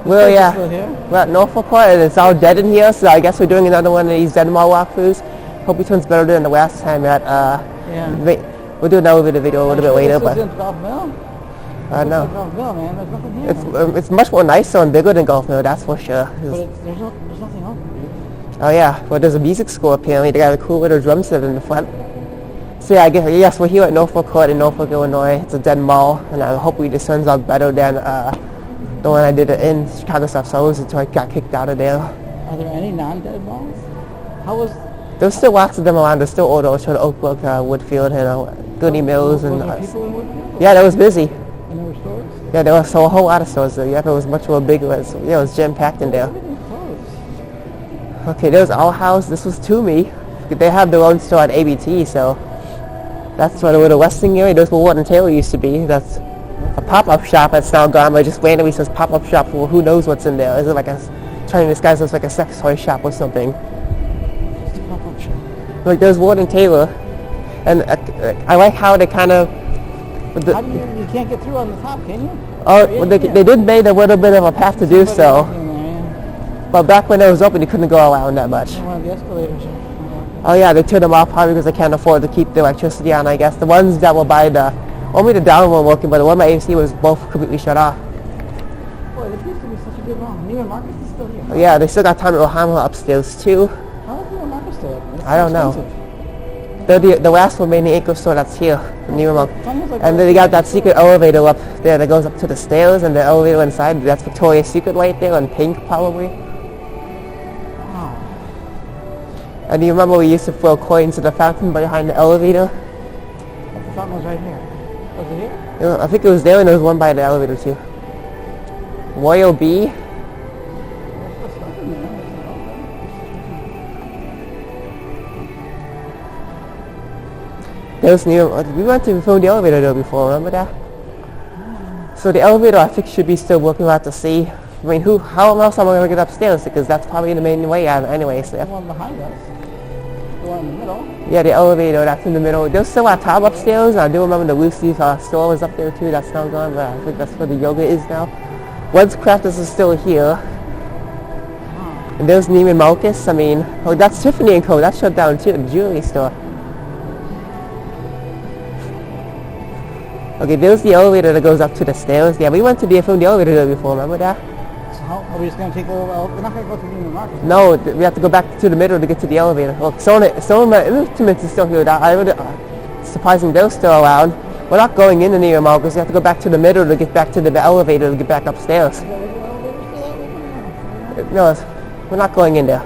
Well, yeah. Still here? We're at Northbrook and it's all dead in here, so I guess we're doing another one of these dead mall walkthroughs. Hope it turns better than the last time at, we'll do another video a little bit later, but... This isn't Golf Mill? No. Like Golf Mill, man. There's nothing here. It's much more nicer and bigger than Golf Mill, that's for sure. But there's nothing open. Oh yeah, well there's a music school apparently. They got a cool little drum set in the front. So yeah, I guess, yes, we're here at Northbrook Court in Norfolk, Illinois. It's a dead mall, and I hope this turns out better than the one I did it in Chicago South Solos until I got kicked out of there. Are there any non-dead malls? How was... There's still lots of them around. There's still Old Orchard, Oakbrook, Woodfield, and Goody Mills. Was there people in Woodfield? Yeah, that was busy. And there were stores? Yeah, there was a whole lot of stores there. Yeah, it was much more bigger. It was jam-packed in there. Okay, there's Our House. This was Toomey. They have their own store at ABT, so that's where the little Westing area. There's where Ward and Taylor used to be. That's a pop-up shop that's now gone, but it just randomly says pop-up shop. Well, who knows what's in there? Is it like trying to disguise as like a sex toy shop or something? It's a pop-up shop. Like there's Ward and Taylor, and I like how they kind of... How do you can't get through on the top, can you? Oh, well, they did make a little bit of a path to do so. But back when it was open, you couldn't go around that much. One of the escalators. Oh yeah, they turned them off probably because they can't afford to keep the electricity on, I guess. The ones that were by only the down one working, but the one by AC was both completely shut off. Boy, this used to be such a good mall. Neiman Marcus is still here. Yeah, they still got Tommy Ohama upstairs too. How is Neiman Marcus still open? I don't know. The last remaining anchor store that's here, Neiman Marcus. Like and then they got that secret elevator up there that goes up to the stairs, and the elevator inside, that's Victoria's Secret right there in pink probably. And do you remember we used to throw coins in the fountain behind the elevator? The fountain was right here. Was it here? Yeah, I think it was there, and there was one by the elevator too. Royal B. There's we went to film the elevator there before, remember that? So the elevator I think should be still working. We'll have to see. I mean, how else am I going to get upstairs? Because that's probably the main way out anyway. So. The one behind us. The one in the middle. Yeah, the elevator, that's in the middle. There's still a top upstairs. I do remember the Lucy's store was up there too. That's now gone, but I think that's where the yoga is now. Once Crafters is still here. And there's Neiman Marcus. I mean, oh, that's Tiffany & Co. That's shut down too, the jewelry store. Okay, there's the elevator that goes up to the stairs. Yeah, we went to film the elevator there before, remember that? So are we just going to take a little... We're not going to go to Neiman Marcus. No, we have to go back to the middle to get to the elevator. Look, some of my instruments are still here. Surprising they're still around. We're not going into Neiman Marcus. We have to go back to the middle to get back to the elevator to get back upstairs. No, we're not going in there.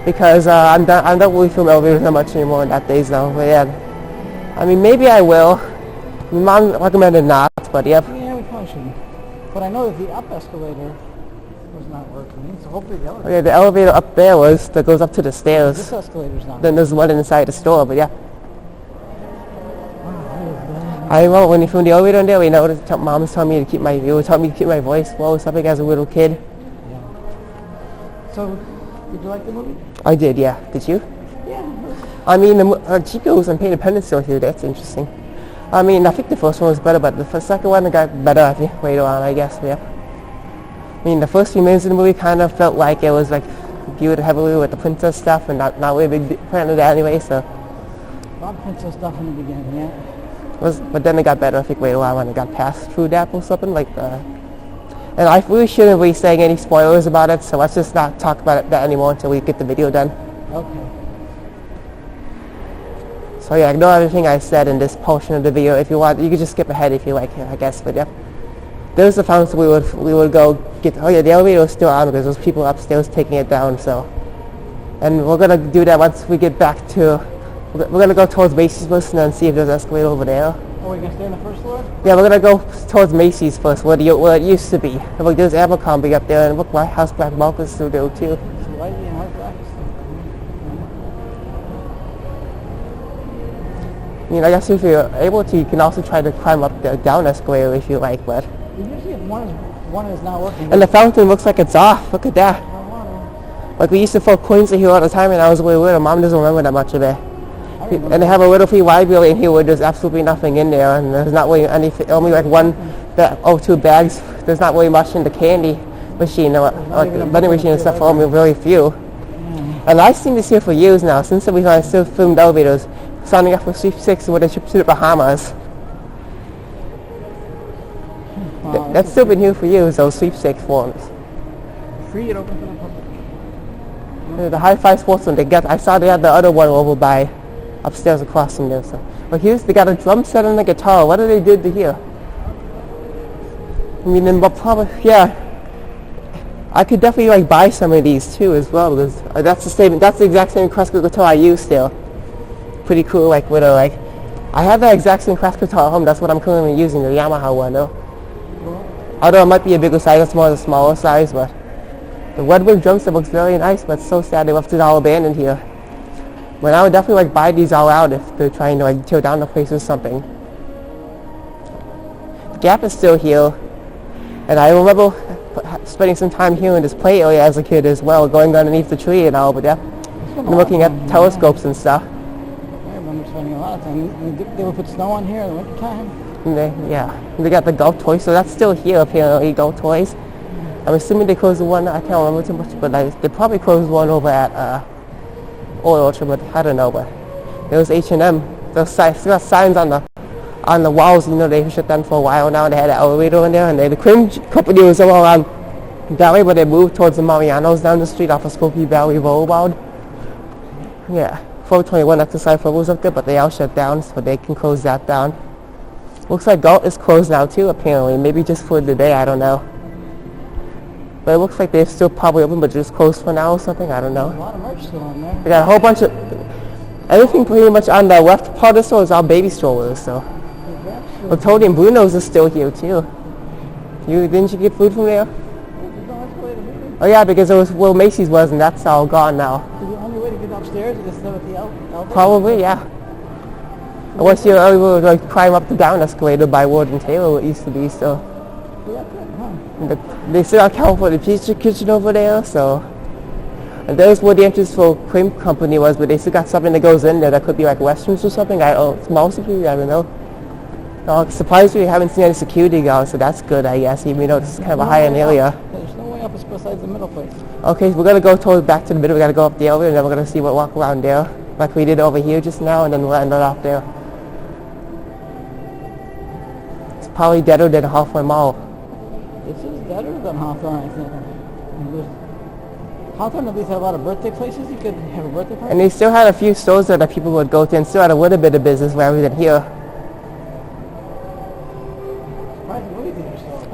Because I don't really film elevators that much anymore in that days now. But yeah, I mean, maybe I will. Mom recommended not, but yep. Yeah, we probably shouldn't. But I know that the up escalator was not working, so hopefully the elevator... Okay, the elevator up there that goes up to the stairs. This escalator's not. Then there's one inside the store, but yeah. I remember when you filmed the elevator in there, Mom was telling me to keep my voice low or something as a little kid. Yeah. So, did you like the movie? I did, yeah. Did you? Yeah. I mean, Chico's and Paint Independence still here. That's interesting. I mean, I think the first one was better, but the second one got better, I think, later on, I guess, yeah. I mean, the first few minutes of the movie kind of felt like it was, like, viewed heavily with the princess stuff, and not really a big fan of that anyway, so. A lot of princess stuff in the beginning, yeah. But then it got better, I think, later on when it got past True Dap or something, like, and I really shouldn't be saying any spoilers about it, so let's just not talk about that anymore until we get the video done. Okay. So yeah, ignore everything I said in this portion of the video. If you want, you can just skip ahead if you like, I guess. But yeah, there's the fountain we would go get. Oh yeah, the elevator is still on because there's people upstairs taking it down. So, and we're gonna do that once we get back to. We're gonna go towards Macy's first and then see if there's an escalator over there. Oh, we're gonna stay on the first floor? Yeah, we're gonna go towards Macy's first, where it used to be. And look, there's Abercrombie up there, and look, my house Black Marcus studio too. I mean, I guess if you're able to, you can also try to climb up the down escalator if you like, but... Usually if one is not working... And the fountain looks like it's off. Look at that. Like, we used to throw coins in here all the time when I was really little. Mom doesn't remember that much of it. And they have a little free library in here where there's absolutely nothing in there, and there's not really anything, only like two bags. There's not really much in the candy. machine, like even a vending machine and stuff, only really few. Yeah. And I've seen this here for years now, since we still filmed elevators, signing up for sweepstakes with a trip to the Bahamas. Wow, That's still been here for years, those sweepstakes forms. free and open to the public. The High Five Sports one, I saw they had the other one over by, upstairs across from there. So. But they got a drum set and a guitar. What did they do to here? I mean, then probably, yeah. I could definitely like buy some of these too as well, because that's the exact same classical guitar I use still. Pretty cool, like with a I have that exact same classical guitar at home. That's what I'm currently using, the Yamaha one though. Although it might be a bigger size, it's more the smaller size, but the Woodwind drum set looks very nice, but it's so sad they left it all abandoned here. But I would definitely like buy these all out if they're trying to like tear down the place or something. The Gap is still here, and I remember spending some time here in this play area as a kid as well, going underneath the tree and all, but yeah, and looking at telescopes and stuff. I remember spending a lot of time. They would put snow on here in the winter time. They got the golf toys, so that's still here apparently, golf toys. I'm assuming they closed the one, I can't remember too much, but they probably closed one over at Old Orchard, but I don't know, but there was H&M. Those still got signs on the walls, they've shut down for a while now. They had an elevator in there, and the Cream Company was all around that way, but they moved towards the Marianos down the street off of Skokie Valley Boulevard. Yeah, 421 exercise floor was up there, but they all shut down, so they can close that down. Looks like Galt is closed now too, apparently. Maybe just for the day, I don't know. But it looks like they're still probably open, but just closed for now or something, I don't know. There's a lot of merch still on there. They got a whole bunch of, everything pretty much on the left part of the store is all baby strollers, so. Well, Tony and Bruno's is still here too. Didn't you get food from there? Oh yeah, because it was where Macy's was, and that's all gone now. So the only way to get upstairs is to stay with the elevator? Probably, yeah. Unless you're able to like climb up the down escalator by Ward and Taylor, what it used to be, so. Yeah, good, huh? They still got California Pizza Kitchen over there, so. And there's where the entrance for Cream Company was, but they still got something that goes in there that could be like Westerns or something. I don't know. Surprised we haven't seen any security guards, so that's good, I guess, even though this is kind of a high-end area. There's no way up besides the middle place. Okay, so we're going to go back to the middle. We're going to go up the elevator, and then we're going to see what walk around there, like we did over here just now, and then we'll end it off there. It's probably deader than Hawthorne Mall. This is better than Hawthorne, I think. Hawthorne at least had a lot of birthday places. You could have a birthday party. And they still had a few stores that people would go to, and still had a little bit of business rather than here.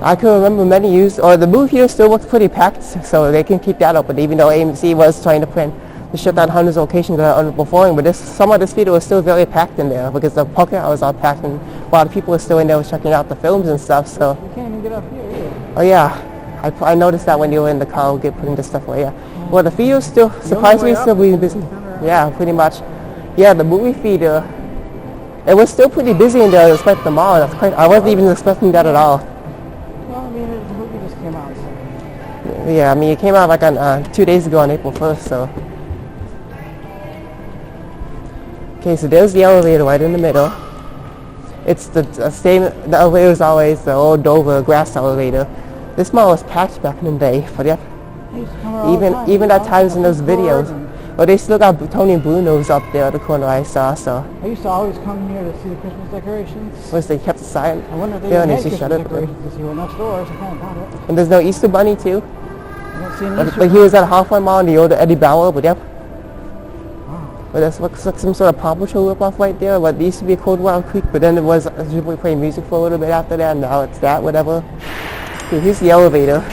I can remember many the movie theater still looks pretty packed, so they can keep that open, even though AMC was trying to shut down hundreds of locations that are underperforming, but some of this theater was still very packed in there, because the parking lot was all packed, and a lot of people were still in there checking out the films and stuff, so. You can't even get up here either. Oh yeah, I noticed that when you were in the car, putting the stuff away, yeah. Well, the theater still, surprisingly, still being busy. Yeah, pretty much. Yeah, the movie theater, it was still pretty busy in there despite the mall. I wasn't even expecting that at all. Well, I mean, the movie just came out, so. Yeah, I mean, it came out like on 2 days ago on April 1st, so. Okay, so there's the elevator right in the middle. It's the elevator is always the old Dover grass elevator. This mall was packed back in the day, but yeah. Even at times in those videos. But they still got Tony and Bruno's up there at the corner I saw, so. I used to always come here to see the Christmas decorations. Once they kept it silent. I wonder if they had Christmas decorations this year. Next door, so I kind of got it. And there's no Easter Bunny too. I don't see any Easter But he was at Hawthorne Mall in the old Eddie Bauer, but yep. Wow. But that looks like some sort of Paw Patrol rip-off right there. But it used to be a Cold Wild Creek, but then it was people playing music for a little bit after that, and now it's that, whatever. Okay, here's the elevator. I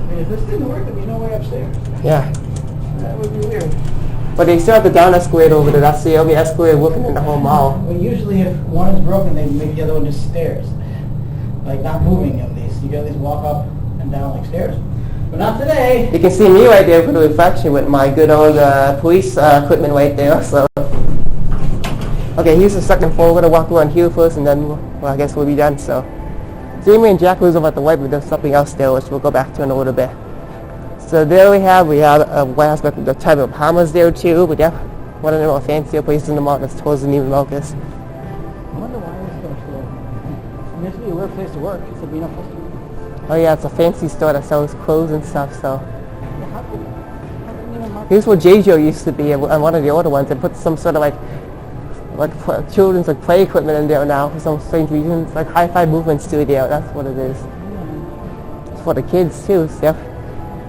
mean, if this didn't work, there'd be no way upstairs. Yeah. That would be weird. But they still have the down escalator over there. That's the only escalator working in the whole mall. Well, usually if one is broken, they make the other one just stairs. Like not moving at least. You can at least walk up and down like stairs. But not today. You can see me right there for the reflection with my good old police equipment right there. So, okay, here's the second floor. We're gonna walk around here first, and then well, I guess we'll be done. So, Jamie and Jack was over at the white, but there's something else there, which we'll go back to in a little bit. So there we have one aspect of the type of Bahamas there too, but yeah, one of the more fancier places in the mall that's towards the Neiman Marcus. I wonder why this goes slow. I mean, this would be a weird place to work. It's a Sabino Festival. Oh yeah, it's a fancy store that sells clothes and stuff, so. Yeah, how did even mark Here's where JJO used to be, on one of the older ones. They put some sort of children's play equipment in there now for some strange reason. It's like Hi-Fi Movement Studio, that's what it is. It's for the kids too, so.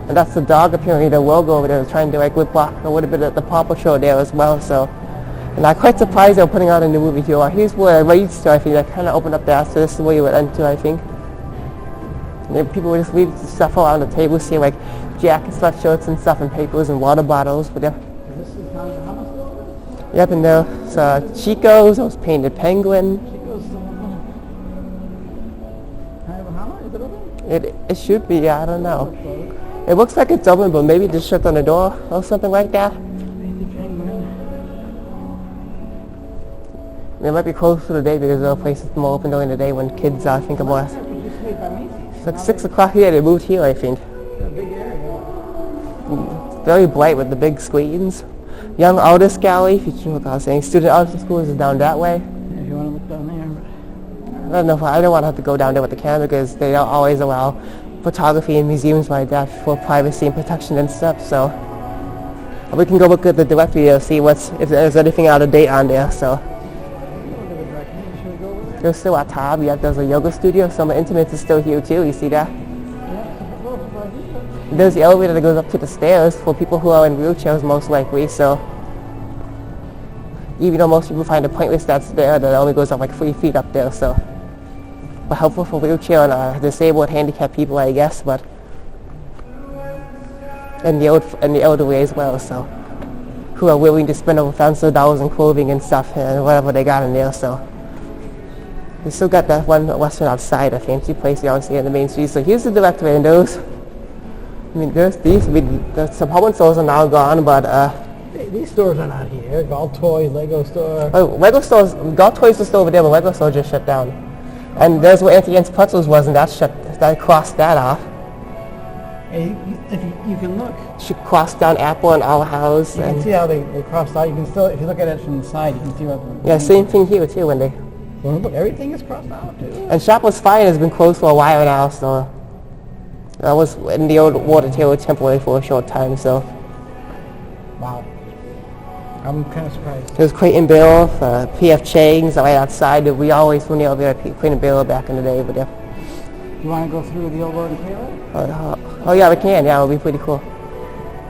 And that's the dog appearing, the logo over there, trying to whip off a little bit of the Paw Patrol there as well, so. And I'm quite surprised they're putting out a new movie too. Here's where Raid Store, I think, that kind of opened up there, so this is where you would enter, I think. And people would just leave stuff around the table, see like jackets, sweatshirts and stuff, and papers and water bottles, but yeah. This is how much store? Yep, and there's Chico's, those Painted Penguin. Chico's Bahama, is it open? It should be, yeah, I don't know. It looks like it's open, but maybe just shut on the door or something like that. It might be closed for the day because there are places more open during the day when kids think of us. It's like 6 o'clock here, they moved here, I think. Big area. Very bright with the big screens. Young Artist Gallery, if you know what I was saying. Student Artist Schools is down that way. Yeah, if you want to look down there. I don't know if I don't want to have to go down there with the camera because they don't always allow photography in museums like that for privacy and protection and stuff, so. We can go look at the directory to see if there's anything out of date on there, so. There's still a tab, yeah, there's a yoga studio, Summer Intimates is still here too, you see that? There's the elevator that goes up to the stairs for people who are in wheelchairs most likely, so. Even though most people find it pointless that's there, that only goes up like 3 feet up there, so. But helpful for wheelchair and disabled, handicapped people, I guess, but. And the elderly as well, so. Who are willing to spend over thousands of dollars in clothing and stuff and whatever they got in there, so. We still got that one restaurant outside, a fancy place you don't see on the main street. So here's the directory, and those. I mean, there's these. Some Home stores are now gone, but these stores are not here. Golf toys, Lego store. Oh, Lego stores. Golf toys are still over there, but Lego store just shut down. And there's where Auntie Anne's Pretzels was, and that crossed that off. Hey, if you can look. She crossed down Apple and Our House. You can see how they crossed out. You can still, if you look at it from the side, you can see what. Yeah, same thing here too when they. Well, look, everything is crossed out too. And Shoppers Fine has been closed for a while now, so. I was in the old water tower temporarily for a short time, so. Wow. I'm kind of surprised. There's Crate and Barrel, P.F. Chang's right outside. We always went over there at Crate and Barrel back in the day, but yeah. You want to go through the old Lord and Taylor? Oh yeah, we can. Yeah, it'll be pretty cool.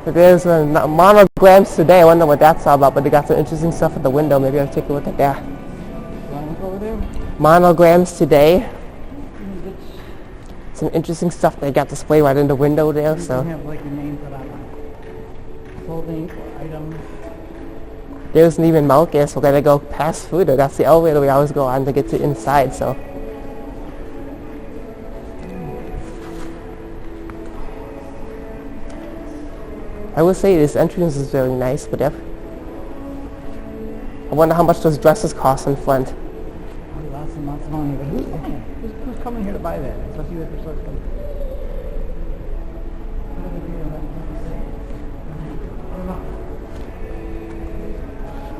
But there's monograms today. I wonder what that's all about, but they got some interesting stuff at the window. Maybe I'll take a look at that. You want to look over there? Monograms today. Some interesting stuff they got displayed right in the window there. So. You have like your name put on clothing or items. There's even Malkus. We're gonna go past through there. That's the elevator we always go on to get to inside. So. I would say this entrance is very nice, but yeah. I wonder how much those dresses cost in front. Lots and lots of money, but who's coming here to buy that? Especially if they're so expensive.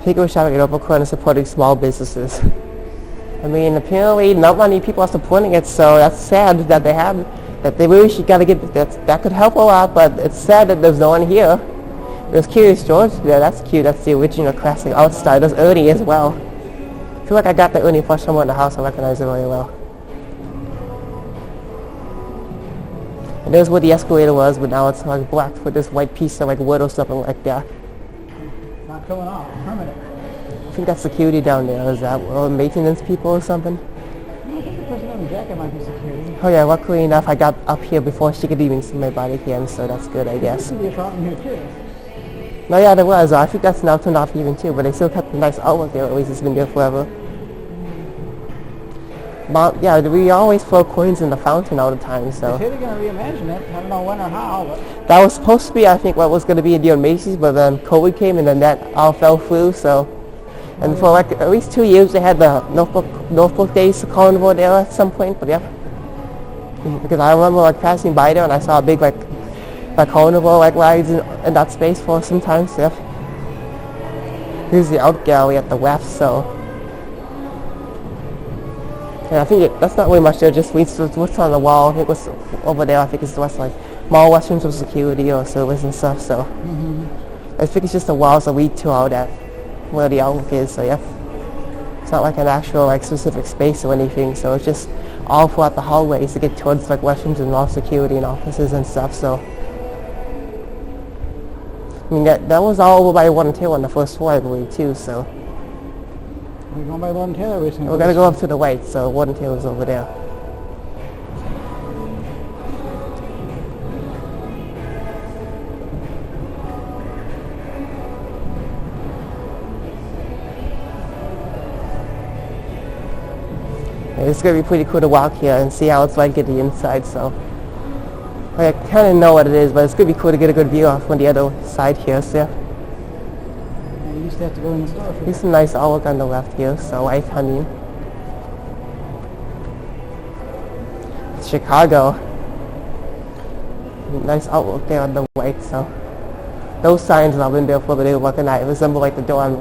Take a shot at Northbrook and supporting small businesses. I mean, apparently not many people are supporting it, so that's sad that they have, that they really should gotta get that could help a lot, but it's sad that there's no one here. There's Curious George there, that's cute, that's the original classic art style. There's Ernie as well. I feel like I got the Ernie plush somewhere in the house, I recognize it really well. And there's where the escalator was, but now it's like black with this white piece of like wood or something like that. Not coming off, permanent. I think that's security down there. Is that maintenance people or something? I think the person on the jacket might be security. Oh yeah, luckily enough I got up here before she could even see my body cam, so that's good, I guess. There should be a fountain here too. No, yeah, there was. I think that's now turned off even too, but they still kept the nice artwork there. At least it's been there forever. But yeah, we always throw coins in the fountain all the time, so. They say they're going to reimagine it. I don't know when or how, but. That was supposed to be, I think, what was going to be a deal in Macy's, but then COVID came and then that all fell through, so. And for like at least 2 years they had the Northbrook Days carnival there at some point, but yeah. Because I remember like passing by there and I saw a big like carnival like rides in that space for some time, so yeah. Here's the art gallery at the left, so. Yeah, I think that's not really much there. Just what's on the wall. I think what's over there. I think it's what's like more Western security or service and stuff. So I think it's just the walls that lead to all that where the outlook is. So yeah, it's not like an actual like specific space or anything. So it's just all throughout the hallways to get towards like Westerns and more security and offices and stuff. So I mean that was all over by Warden Taylor on the first floor, I believe, too. So. We're going by Warden Taylor recently. We're gonna go up to the right, so Warden Taylor's over there. Yeah, it's gonna be pretty cool to walk here and see how it's like at the inside. So I kind of know what it is, but it's gonna be cool to get a good view off on the other side here. So yeah. You used to have to go in the store. There's some nice artwork on the left here, so I mean. It's Chicago. Nice artwork there on the right, so. Those signs have been there for the day working at. It resemble like the door on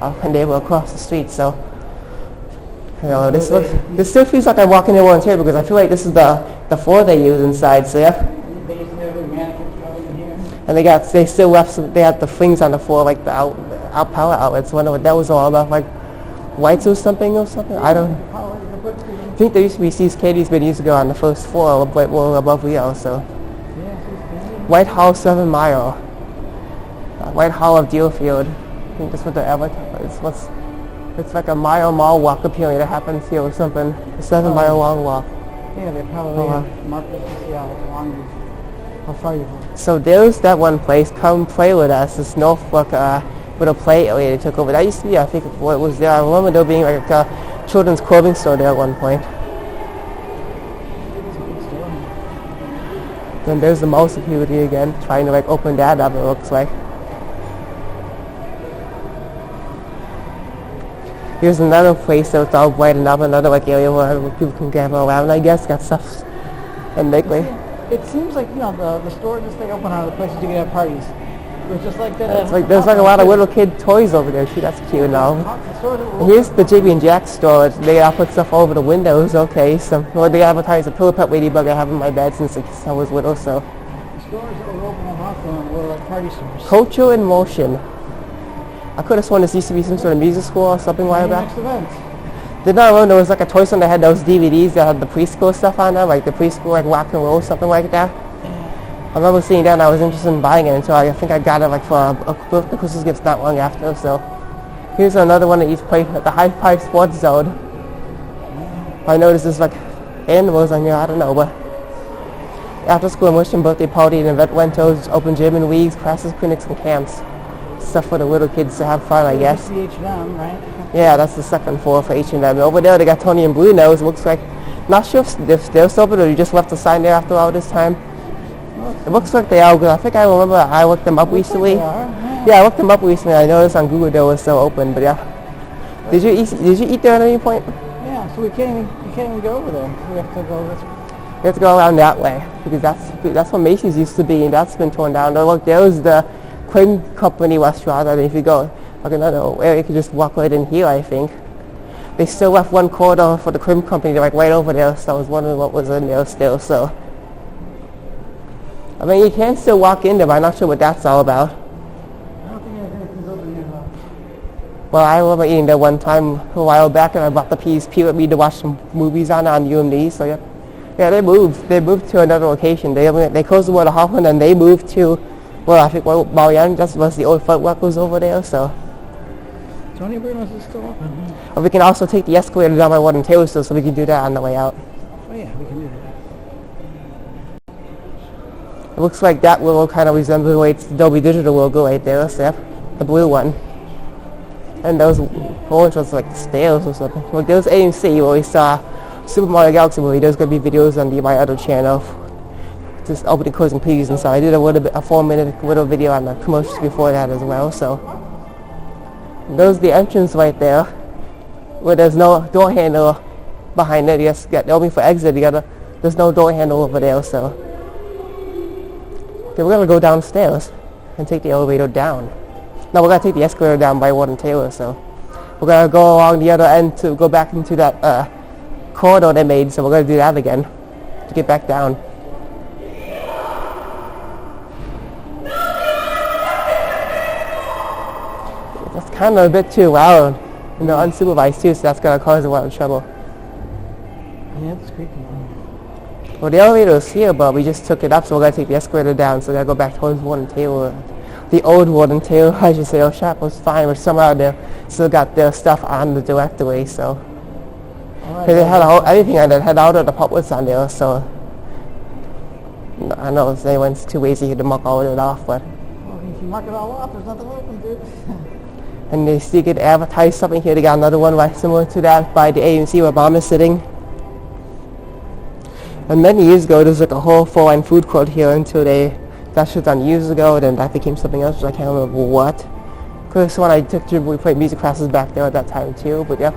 a neighbor across the street, so. You know, this still feels like I'm walking in one here because I feel like this is the floor they use inside, so yeah. They used to have the mannequins probably in here. And they still left they had the things on the floor like the out power outlets. I wonder what that was all about, like lights or something. I don't. I think there used to be Steve's Katie's been used to go on the first floor, but we're above we are. So Whitehall 7 Mile, Whitehall of Deerfield. I think that's what the advertise. It's like a mile walk appearing that happens here or something. A 7 mile long walk. Yeah, they probably marked it to see how long, how far you go. So there's that one place. Come play with us. This Northbrook with a play area they took over. That used to be, I think, what was there. I remember there being like a children's clothing store there at one point. Then there's the mall security again, trying to like open that up. It looks like. Here's another place that's all brightened up, another like area where people can gather around. I guess got stuff and make way. It seems like, you know, the store just like open other places you can have parties. It's just like that. It's like there's like a lot of little kid toys over there. That's cute now. Here's the JB and Jack store. They all put stuff all over the windows. Okay, so well, they advertise a pillow pet ladybug I have in my bed since I was little. So the stores that were open in Hawthorne were like party stores. Culture in Motion. I could have sworn this used to be some sort of music school or something while back. Did not know there was like a toy store that had those DVDs that had the preschool stuff on them, like the preschool like rock and roll, something like that. I remember seeing that and I was interested in buying it until I think I got it like for a Christmas gift not long after. So here's another one that used to play at the Hi-Fi Sports Zone. I noticed there's like animals on here, I don't know, but after school immersion, birthday party, and event rentals, open gym and leagues, classes, clinics, and camps. Stuff for the little kids to have fun, I guess. The H&M, right? Yeah, that's the second floor for H&M. Over there they got Tony and Bruno's. Looks like, not sure if they're still open or you just left a sign there after all this time. It looks like they are good. I think I remember I looked them up recently. Yeah, I looked them up recently. I noticed on Google they were still open, but yeah. Did you eat there at any point? Yeah, so we can't even go over there. We have to go this way. We have to go around that way because that's what Macy's used to be, and that's been torn down. Oh, look, there was the Quinn Company restaurant, and if you go like another area, you can just walk right in here, I think. They still left one corridor for the Quinn Company, like right over there, so I was wondering what was in there still, so. I mean, you can still walk in there, but I'm not sure what that's all about. I don't think anything's open here, though. Well, I remember eating there one time a while back, and I brought the PSP with me to watch some movies on UMD, so yeah. Yeah, they moved to another location. They closed the one at Hoffman, and they moved to, well, I think Marianne, just was the old footwork was over there, so. Tony Bruno's is still open. Or we can also take the escalator down by Warden Taylor still, so we can do that on the way out. Oh yeah, we can do that. It looks like that will kind of resemble the way it's the Dolby Digital logo right there, so the blue one. And those orange ones like stairs or something. Well, there's AMC where we saw Super Mario Galaxy movie. There's going to be videos on my other channel. Just opening, closing previews and stuff. I did a 4-minute little video on the commercials before that as well, so. There's the entrance right there, where there's no door handle behind it. Yes, only for exit. There's no door handle over there, so. Okay, we're going to go downstairs and take the elevator down. No, we're going to take the escalator down by Warden Taylor, so. We're going to go along the other end to go back into that corridor they made, so we're going to do that again to get back down. That's kind of a bit too loud, you know, unsupervised too, so that's going to cause a lot of trouble. Yeah, it's creepy. Well, the elevator is here, but we just took it up, so we're going to take the escalator down, so we got to go back towards Warden Taylor. The old Warden Taylor, I should say. Our shop was fine, but somehow they still got their stuff on the directory, so. Right, they had everything on it, had all of the puppets on there, so. I know anyone's too lazy to mark all of it off, but. Well, if you mark it all off, there's nothing open, dude. And they still get advertised something here. They got another one right similar to that by the AMC where Bomb is sitting. And many years ago, there was like a whole full-line food court here until that shit done years ago. Then that became something else, which I can't remember what. Because when I took we played music classes back there at that time too. But yeah.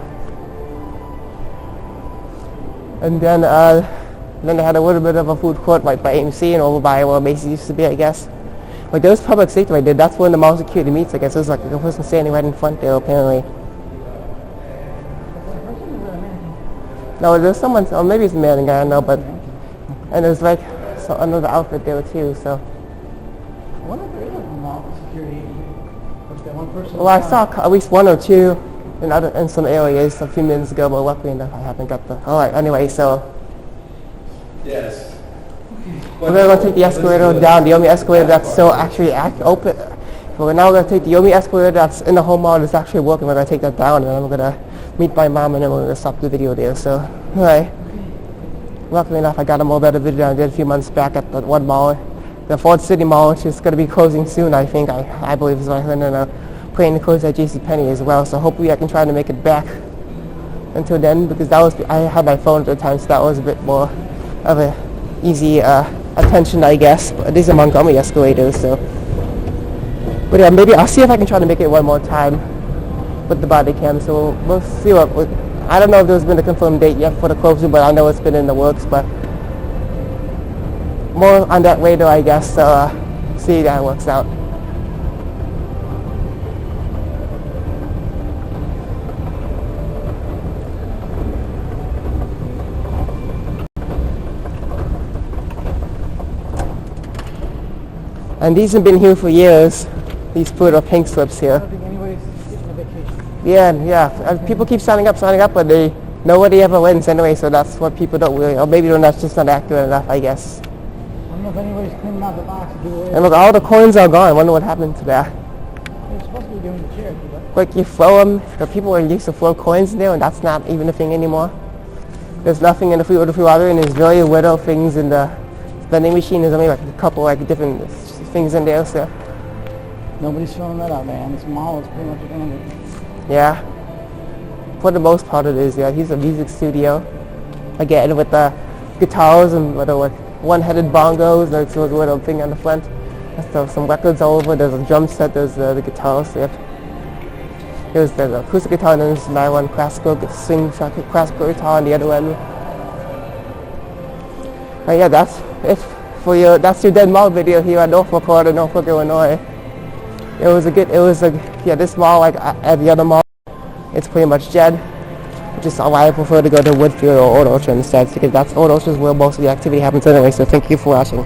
And then they had a little bit of a food court right by AMC and over by where Macy's used to be, I guess. Like there was public safety right there. That's when the mall security meets. I guess it was like a person standing right in front there apparently. No, there's someone, or maybe it's a man guy, I don't know, but. And there's like another outfit there too, so. I wonder if there is a mall security. Like that one person. Well, I saw at least one or two in some areas a few minutes ago, but luckily enough I haven't got the. Alright, anyway, so. Yes. We're going to take the escalator down, the only escalator that's still actually open. So now we're going to take the only escalator that's in the whole mall that's actually working. We're going to take that down, and then we're going to meet my mom, and then we're going to stop the video there, so. Alright. Luckily enough, I got a more better video I did a few months back at the one mall, the Ford City Mall, which is going to be closing soon, I think. I believe is what I heard, and planning to close at JCPenney as well. So hopefully I can try to make it back until then, because I had my phone at the time, so that was a bit more of a easy attention, I guess. But these are Montgomery escalators, so. But yeah, maybe I'll see if I can try to make it one more time with the Bodycam. So we'll see what. I don't know if there's been a confirmed date yet for the closing, but I know it's been in the works, but more on that later, I guess, so see how that works out. And these have been here for years, these little pink slips here. I don't think anybody's getting a vacation. Yeah. People keep signing up, but nobody ever wins anyway, so that's what people don't really, or maybe that's just not accurate enough, I guess. I don't know if anybody's cleaning out the box to give away. And look, all the coins are gone. I wonder what happened to that. They're supposed to be doing the charity, but. Like you throw them, the people used to throw coins in there, and that's not even a thing anymore. There's nothing in the free water, and there's very little things in the vending machine. There's only like a couple like different things in there, so. Nobody's filling that out, man. This mall is pretty much abandoned. Yeah. For the most part it is, yeah. Here's a music studio. Again, with the guitars and with one-headed bongos. There's a little thing on the front. There's some records all over. There's a drum set. There's the guitars. Yeah. There's the acoustic guitar, and then there's my one classical guitar on the other end. But yeah, that's it for that's your Dead Mall video here at Northbrook, Illinois. This mall, like at the other mall, it's pretty much dead, which is why I prefer to go to Woodfield or Old Orchard instead, because that's Old Orchard is where most of the activity happens anyway. So thank you for watching.